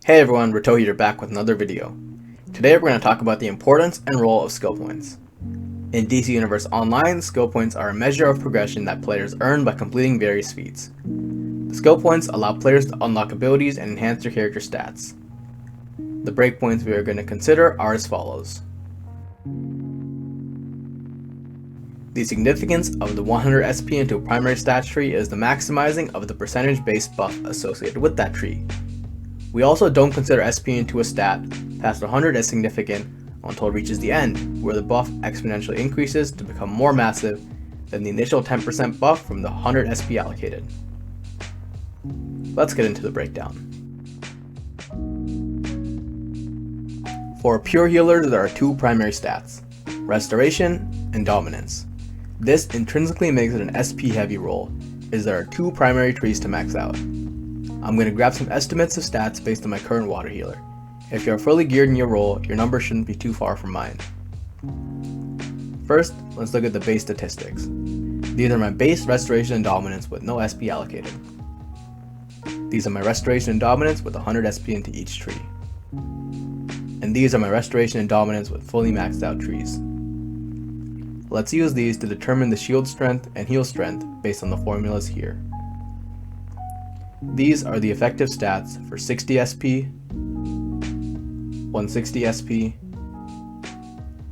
Hey everyone, Rato here back with another video. Today we're going to talk about the importance and role of skill points. In DC Universe Online, skill points are a measure of progression that players earn by completing various feats. The skill points allow players to unlock abilities and enhance their character stats. The breakpoints we are going to consider are as follows. The significance of the 100 SP into a primary stat tree is the maximizing of the percentage-based buff associated with that tree. We also don't consider SP into a stat past 100 as significant until it reaches the end, where the buff exponentially increases to become more massive than the initial 10% buff from the 100 SP allocated. Let's get into the breakdown. For pure healers, there are two primary stats, Restoration and Dominance. This intrinsically makes it an SP heavy role, as there are two primary trees to max out. I'm going to grab some estimates of stats based on my current water healer. If you are fully geared in your role, your number shouldn't be too far from mine. First, let's look at the base statistics. These are my base Restoration and Dominance with no SP allocated. These are my Restoration and Dominance with 100 SP into each tree. And these are my Restoration and Dominance with fully maxed out trees. Let's use these to determine the shield strength and heal strength based on the formulas here. These are the effective stats for 60 SP, 160 SP,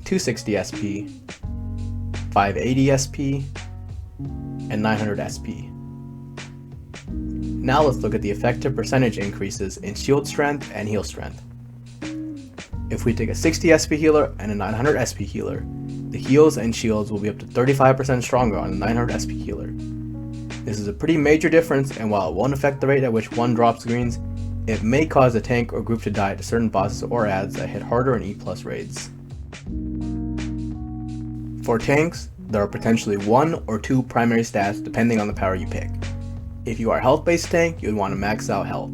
260 SP, 580 SP, and 900 SP. Now let's look at the effective percentage increases in shield strength and heal strength. If we take a 60 SP healer and a 900 SP healer, the heals and shields will be up to 35% stronger on the 900 SP healer. This is a pretty major difference, and while it won't affect the rate at which one drops greens, it may cause a tank or group to die to certain bosses or adds that hit harder in E+ raids. For tanks, there are potentially one or two primary stats depending on the power you pick. If you are a health-based tank, you would want to max out health.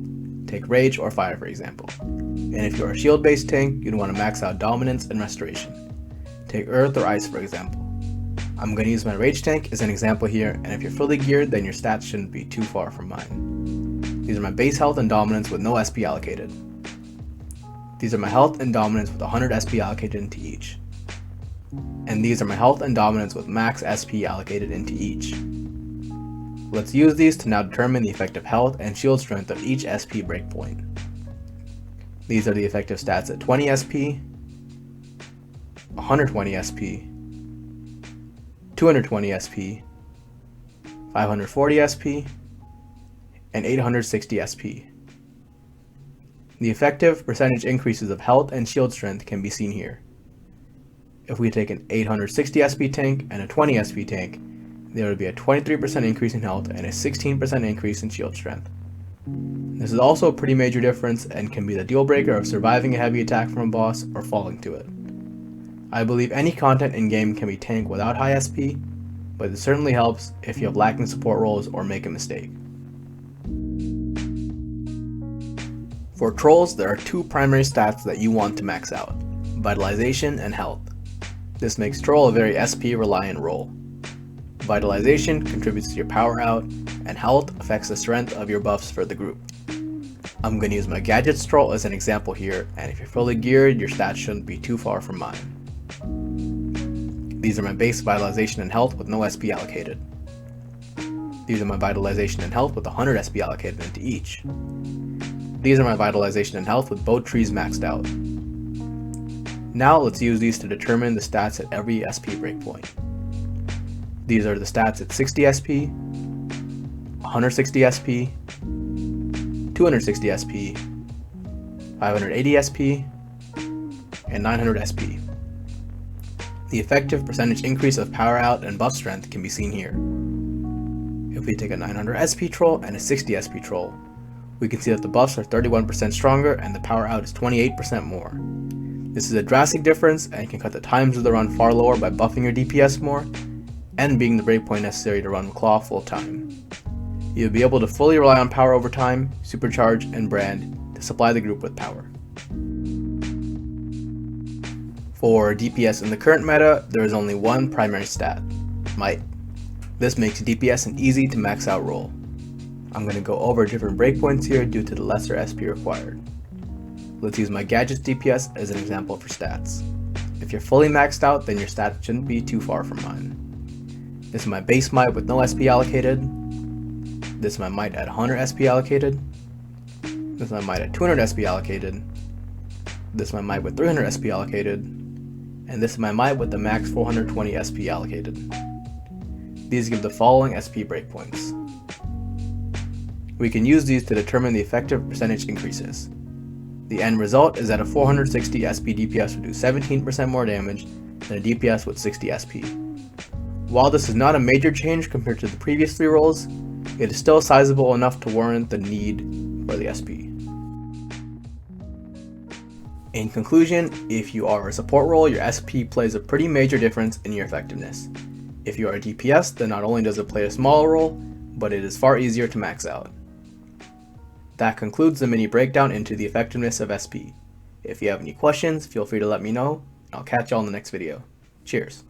Take Rage or Fire for example. And if you are a shield-based tank, you'd want to max out Dominance and Restoration. Take Earth or Ice for example. I'm going to use my Rage tank as an example here, and if you're fully geared, then your stats shouldn't be too far from mine. These are my base health and dominance with no SP allocated. These are my health and dominance with 100 SP allocated into each. And these are my health and dominance with max SP allocated into each. Let's use these to now determine the effective health and shield strength of each SP breakpoint. These are the effective stats at 20 SP, 120 SP, 220 SP, 540 SP, and 860 SP. The effective percentage increases of health and shield strength can be seen here. If we take an 860 SP tank and a 20 SP tank, there would be a 23% increase in health and a 16% increase in shield strength. This is also a pretty major difference and can be the deal breaker of surviving a heavy attack from a boss or falling to it. I believe any content in-game can be tanked without high SP, but it certainly helps if you have lacking support roles or make a mistake. For trolls, there are two primary stats that you want to max out, Vitalization and Health. This makes Troll a very SP reliant role. Vitalization contributes to your power out, and Health affects the strength of your buffs for the group. I'm going to use my Gadgets Troll as an example here, and if you're fully geared, your stats shouldn't be too far from mine. These are my base Vitalization and Health with no SP allocated. These are my Vitalization and Health with 100 SP allocated into each. These are my Vitalization and Health with both trees maxed out. Now let's use these to determine the stats at every SP breakpoint. These are the stats at 60 SP, 160 SP, 260 SP, 580 SP, and 900 SP. The effective percentage increase of power out and buff strength can be seen here. If we take a 900 SP troll and a 60 SP troll, we can see that the buffs are 31% stronger and the power out is 28% more. This is a drastic difference and can cut the times of the run far lower by buffing your DPS more and being the breakpoint necessary to run Claw full time. You'll be able to fully rely on power over time, supercharge, and brand to supply the group with power. For DPS in the current meta, there is only one primary stat, Might. This makes DPS an easy to max out role. I'm going to go over different breakpoints here due to the lesser SP required. Let's use my gadget's DPS as an example for stats. If you're fully maxed out, then your stats shouldn't be too far from mine. This is my base might with no SP allocated. This is my might at 100 SP allocated. This is my might at 200 SP allocated. This is my might with 300 SP allocated. And this is my might with the max 420 SP allocated. These give the following SP breakpoints. We can use these to determine the effective percentage increases. The end result is that a 460 SP DPS would do 17% more damage than a DPS with 60 SP. While this is not a major change compared to the previous 3 rolls, it is still sizable enough to warrant the need for the SP. In conclusion, if you are a support role, your SP plays a pretty major difference in your effectiveness. If you are a DPS, then not only does it play a smaller role, but it is far easier to max out. That concludes the mini breakdown into the effectiveness of SP. If you have any questions, feel free to let me know, and I'll catch y'all in the next video. Cheers.